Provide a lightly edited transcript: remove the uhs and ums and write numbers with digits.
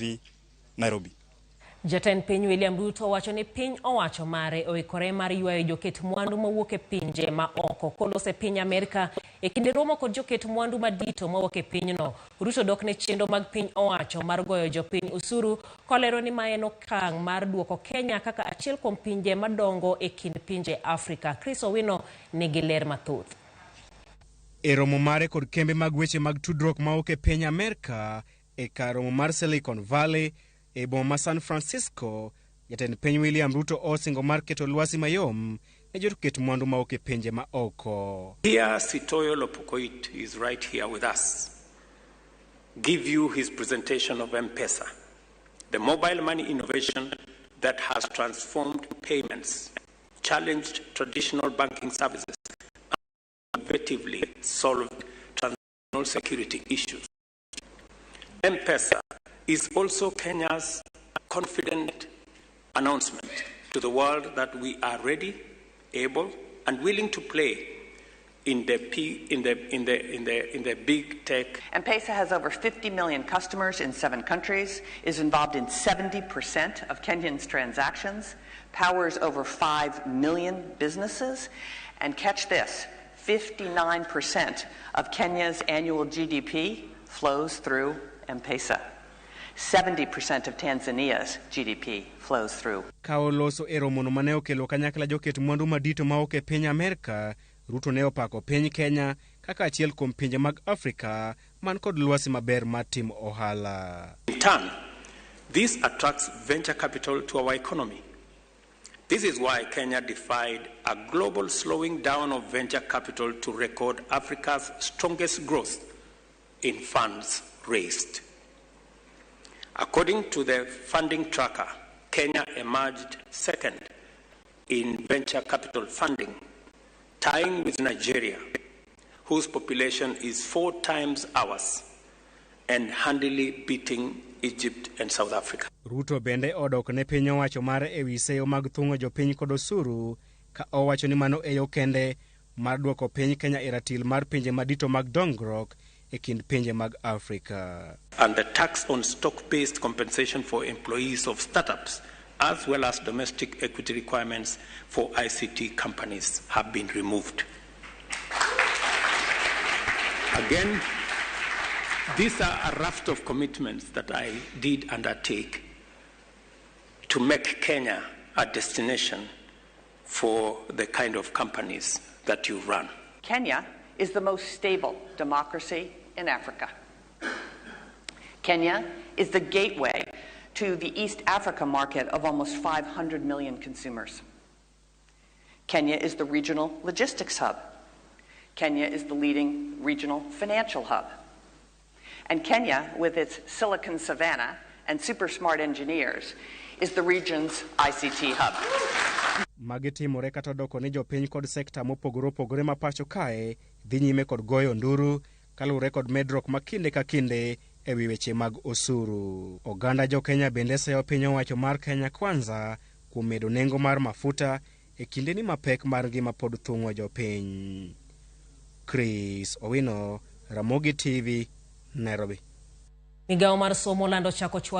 TV, Nairobi. Jatend piny William Ruto owacho ni piny owacho mare oikore mar ywayo joket mwandu mawuok e pinje ma oko kolose piny Amerika e kinde romo kod joket mwandu madito mawuok e pinyno. Ruto dok ne chenro mag piny owacho mar goyo jopiny usuru kolero ni ma en okang' mar duoko Kenya kaka achiel kuom pinje madongo e kind pinje Afrika. Chris Owino nigi ler mathoth. E romo mare kod kembe mag weche mag tudruok mawuok e piny Amerika e kar romo mar Silicon Valley e boma ma San Francisco, jatend piny William Ruto osingo mar keto lwasi mayom ne joket mwandu mawuok e pinje ma oko. Here Sitoyo Lopukoit is right here with us. Give you his presentation of M-Pesa, the mobile money innovation that has transformed payments, challenged traditional banking services, and effectively solved transnational security issues. M-Pesa is also Kenya's confident announcement to the world that we are ready, able, and willing to play in the big tech. M-Pesa has over 50 million customers in 7 countries, is involved in 70% of Kenyans' transactions, powers over 5 million businesses, and catch this, 59% of Kenya's annual GDP flows through M-Pesa. 70% of Tanzania's GDP flows through. Kao loso e romono mane okelo kanyakla joket mwandu madito mawuok e piny Amerika, Ruto ne opako piny Kenya kaka achiel kuom pinje mag Afrika man kod lwasi maber mar timo ohala. In turn, this attracts venture capital to our economy. This is why Kenya defied a global slowing down of venture capital to record Africa's strongest growth in funds raised. According to the funding tracker, Kenya emerged second in venture capital funding, tying with Nigeria, whose population is 4 times ours, and handily beating Egypt and South Africa. Ruto bende odok ne piny owacho mare e wi seyo mag thung'o jopiny kod osuru, ka owacho ni mano e yo kende mar duoko piny Kenya e ratil mar pinje madito mag dongruok e kind pinje mag Afrika. And the tax on stock-based compensation for employees of startups, as well as domestic equity requirements for ICT companies, have been removed. Again, these are a raft of commitments that I did undertake to make Kenya a destination for the kind of companies that you run. Kenya is the most stable democracy in Africa. Kenya is the gateway to the East Africa market of almost 500 million consumers. Kenya is the regional logistics hub. Kenya is the leading regional financial hub. And Kenya, with its Silicon Savannah and super smart engineers, is the region's ICT hub. Magitimore kata doko ni jopiny kod sekta mopogore opogore ma pacho kae dhi nyime kod goyo nduru kalure kod medruok ma kinde ka kinde e wi weche mag osuru. Oganda jo Kenya bende seyo piny owacho mar Kenya Kwanza kuom medo nengo mar mafuta e kinde ni mapek mar ngima pod thung'o jopiny. Chris Owino, Ramogi TV, Nairobi. Migawo mar somo lando chako chwalo